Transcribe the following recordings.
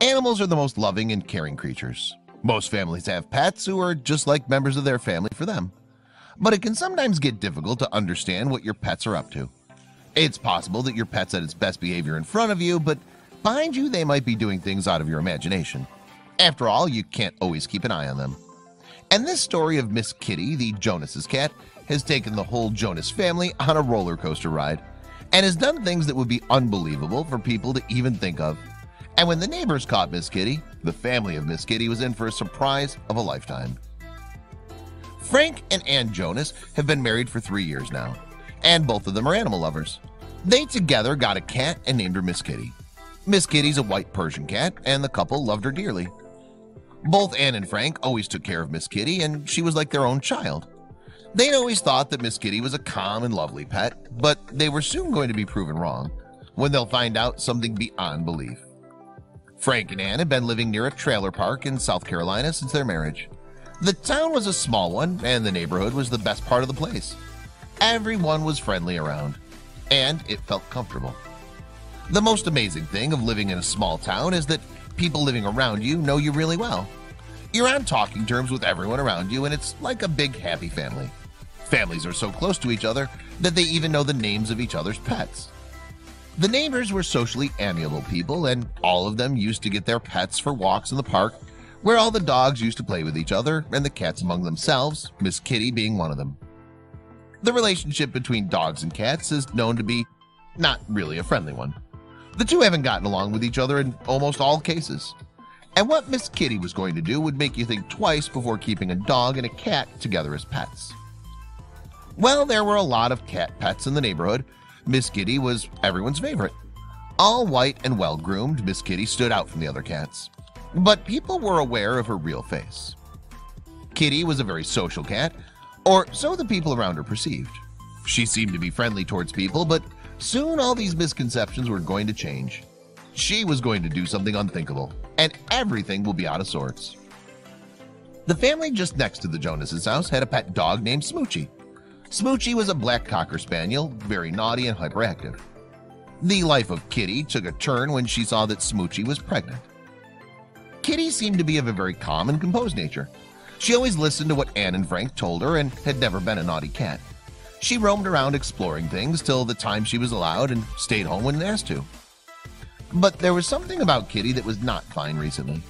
Animals are the most loving and caring creatures. Most families have pets who are just like members of their family for them. But it can sometimes get difficult to understand what your pets are up to. It's possible that your pet's at its best behavior in front of you, but behind you they might be doing things out of your imagination. After all, you can't always keep an eye on them. And this story of Miss Kitty, the Jonas's cat, has taken the whole Jonas family on a roller coaster ride and has done things that would be unbelievable for people to even think of. And when the neighbors caught Miss Kitty, the family of Miss Kitty was in for a surprise of a lifetime. Frank and Ann Jonas have been married for 3 years now, and both of them are animal lovers. They together got a cat and named her Miss Kitty. Miss Kitty's a white Persian cat, and the couple loved her dearly. Both Ann and Frank always took care of Miss Kitty, and she was like their own child. They'd always thought that Miss Kitty was a calm and lovely pet, but they were soon going to be proven wrong when they'll find out something beyond belief. Frank and Ann had been living near a trailer park in South Carolina since their marriage. The town was a small one, and the neighborhood was the best part of the place. Everyone was friendly around, and it felt comfortable. The most amazing thing of living in a small town is that people living around you know you really well. You're on talking terms with everyone around you, and it's like a big happy family. Families are so close to each other that they even know the names of each other's pets. The neighbors were socially amiable people, and all of them used to get their pets for walks in the park, where all the dogs used to play with each other and the cats among themselves, Miss Kitty being one of them. The relationship between dogs and cats is known to be not really a friendly one. The two haven't gotten along with each other in almost all cases. And what Miss Kitty was going to do would make you think twice before keeping a dog and a cat together as pets. Well, there were a lot of cat pets in the neighborhood. Miss Kitty was everyone's favorite. All white and well-groomed, Miss Kitty stood out from the other cats. But people were aware of her real face. Kitty was a very social cat, or so the people around her perceived. She seemed to be friendly towards people, but soon all these misconceptions were going to change. She was going to do something unthinkable, and everything will be out of sorts. The family just next to the Jonas's house had a pet dog named Smoochie. Smoochie was a black cocker spaniel, very naughty and hyperactive. The life of Kitty took a turn when she saw that Smoochie was pregnant. Kitty seemed to be of a very calm and composed nature. She always listened to what Ann and Frank told her and had never been a naughty cat. She roamed around exploring things till the time she was allowed and stayed home when asked to. But there was something about Kitty that was not fine recently.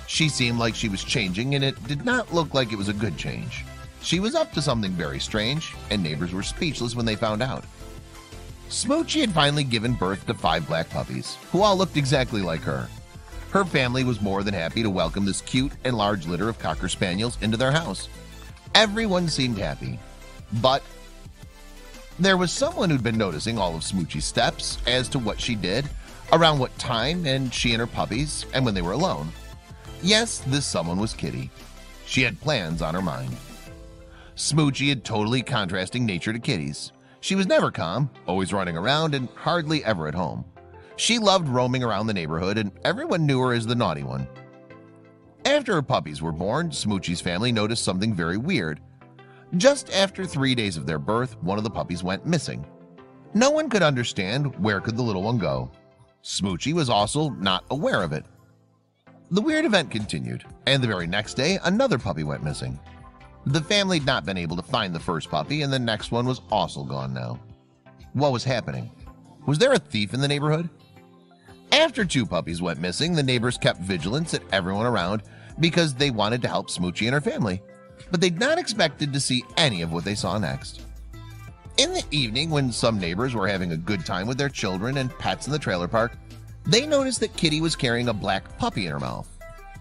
She seemed like she was changing, and it did not look like it was a good change. She was up to something very strange, and neighbors were speechless when they found out. Smoochie had finally given birth to 5 black puppies, who all looked exactly like her. Her family was more than happy to welcome this cute and large litter of cocker spaniels into their house. Everyone seemed happy, but there was someone who'd been noticing all of Smoochie's steps as to what she did, around what time, and she and her puppies, and when they were alone. Yes, this someone was Kitty. She had plans on her mind. Smoochie had totally contrasting nature to Kitty's. She was never calm, always running around, and hardly ever at home. She loved roaming around the neighborhood, and everyone knew her as the naughty one. After her puppies were born, Smoochie's family noticed something very weird. Just after 3 days of their birth, one of the puppies went missing. No one could understand where could the little one go. Smoochie was also not aware of it. The weird event continued, and the very next day, another puppy went missing. The family had not been able to find the first puppy, and the next one was also gone now. What was happening? Was there a thief in the neighborhood? After 2 puppies went missing, the neighbors kept vigilance at everyone around because they wanted to help Smoochie and her family, but they'd not expected to see any of what they saw next. In the evening, when some neighbors were having a good time with their children and pets in the trailer park, they noticed that Kitty was carrying a black puppy in her mouth,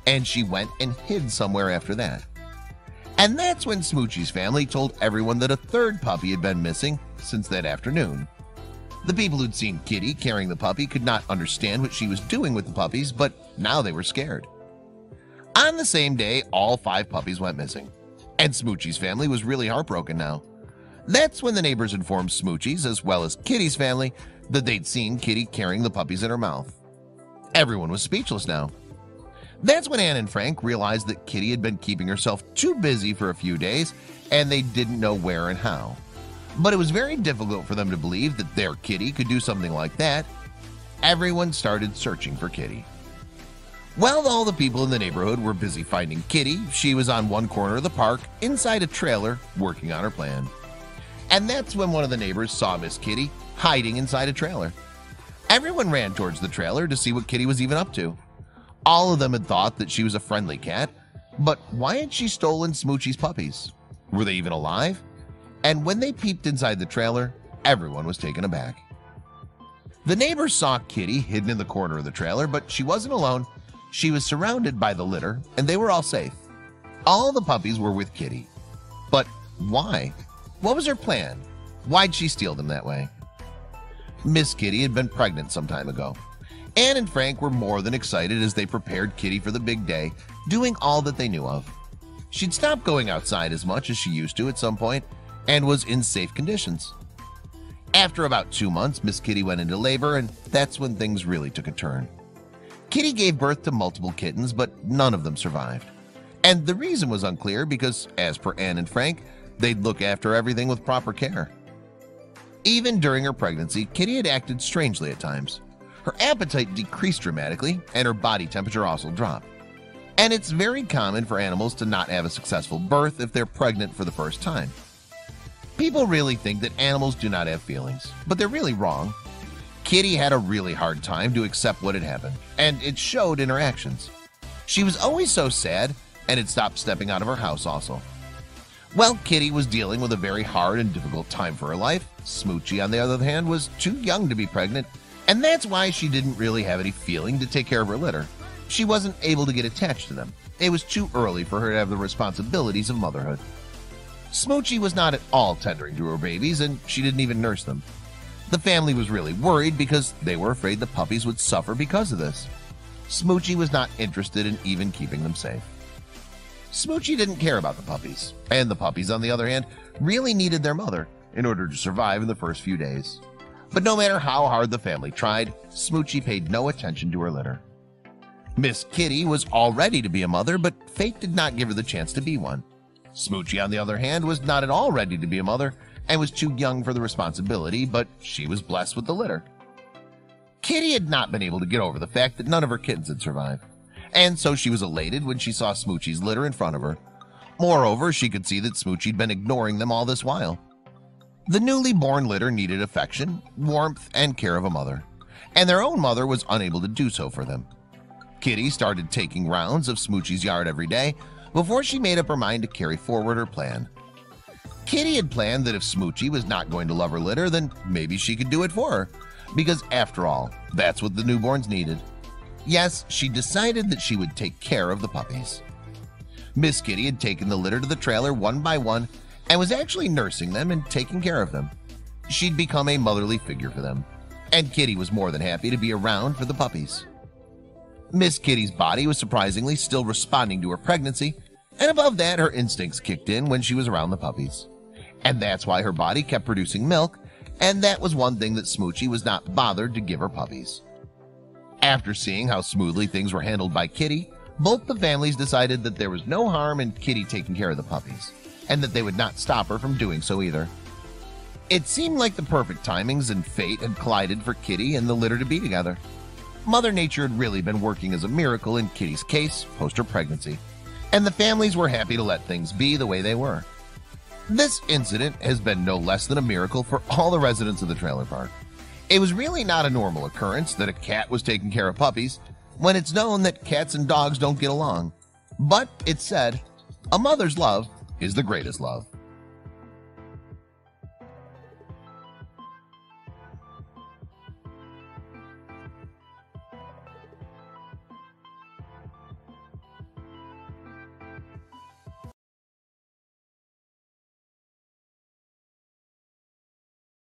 and she went and hid somewhere after that. And that's when Smoochie's family told everyone that a 3rd puppy had been missing since that afternoon. The people who'd seen Kitty carrying the puppy could not understand what she was doing with the puppies, but now they were scared. On the same day, all 5 puppies went missing, and Smoochie's family was really heartbroken now. That's when the neighbors informed Smoochie's as well as Kitty's family that they'd seen Kitty carrying the puppies in her mouth. Everyone was speechless now. That's when Ann and Frank realized that Kitty had been keeping herself too busy for a few days, and they didn't know where and how. But it was very difficult for them to believe that their Kitty could do something like that. Everyone started searching for Kitty. While all the people in the neighborhood were busy finding Kitty, she was on one corner of the park inside a trailer working on her plan. And that's when one of the neighbors saw Miss Kitty hiding inside a trailer. Everyone ran towards the trailer to see what Kitty was even up to. All of them had thought that she was a friendly cat, but why had she stolen Smoochie's puppies? Were they even alive? And when they peeped inside the trailer, everyone was taken aback. The neighbors saw Kitty hidden in the corner of the trailer, but she wasn't alone. She was surrounded by the litter, and they were all safe. All the puppies were with Kitty. But why? What was her plan? Why'd she steal them that way? Miss Kitty had been pregnant some time ago. Anne and Frank were more than excited as they prepared Kitty for the big day, doing all that they knew of. She'd stopped going outside as much as she used to at some point and was in safe conditions. After about 2 months, Miss Kitty went into labor, and that's when things really took a turn. Kitty gave birth to multiple kittens, but none of them survived. And the reason was unclear because, as per Anne and Frank, they'd look after everything with proper care. Even during her pregnancy, Kitty had acted strangely at times. Her appetite decreased dramatically, and her body temperature also dropped. And it's very common for animals to not have a successful birth if they're pregnant for the first time. People really think that animals do not have feelings, but they're really wrong. Kitty had a really hard time to accept what had happened, and it showed in her actions. She was always so sad and had stopped stepping out of her house also. While Kitty was dealing with a very hard and difficult time for her life, Smoochie, on the other hand, was too young to be pregnant, and that's why she didn't really have any feeling to take care of her litter. She wasn't able to get attached to them. It was too early for her to have the responsibilities of motherhood. Smoochie was not at all tendering to her babies, and she didn't even nurse them. The family was really worried because they were afraid the puppies would suffer because of this. Smoochie was not interested in even keeping them safe. Smoochie didn't care about the puppies, and the puppies, on the other hand, really needed their mother in order to survive in the first few days. But no matter how hard the family tried, Smoochie paid no attention to her litter. Miss Kitty was all ready to be a mother, but fate did not give her the chance to be one. Smoochie, on the other hand, was not at all ready to be a mother and was too young for the responsibility, but she was blessed with the litter. Kitty had not been able to get over the fact that none of her kittens had survived, and so she was elated when she saw Smoochie's litter in front of her. Moreover, she could see that Smoochie had been ignoring them all this while. The newly born litter needed affection, warmth, and care of a mother, and their own mother was unable to do so for them. Kitty started taking rounds of Smoochie's yard every day before she made up her mind to carry forward her plan. Kitty had planned that if Smoochie was not going to love her litter, then maybe she could do it for her, because after all, that's what the newborns needed. Yes, she decided that she would take care of the puppies. Miss Kitty had taken the litter to the trailer one by one and was actually nursing them and taking care of them. She'd become a motherly figure for them, and Kitty was more than happy to be around for the puppies. Miss Kitty's body was surprisingly still responding to her pregnancy, and above that, her instincts kicked in when she was around the puppies. And that's why her body kept producing milk, and that was one thing that Smoochie was not bothered to give her puppies. After seeing how smoothly things were handled by Kitty, both the families decided that there was no harm in Kitty taking care of the puppies, and that they would not stop her from doing so either. It seemed like the perfect timings and fate had collided for Kitty and the litter to be together. Mother Nature had really been working as a miracle in Kitty's case post her pregnancy, and the families were happy to let things be the way they were. This incident has been no less than a miracle for all the residents of the trailer park. It was really not a normal occurrence that a cat was taking care of puppies when it's known that cats and dogs don't get along. But it's said, a mother's love is the greatest love.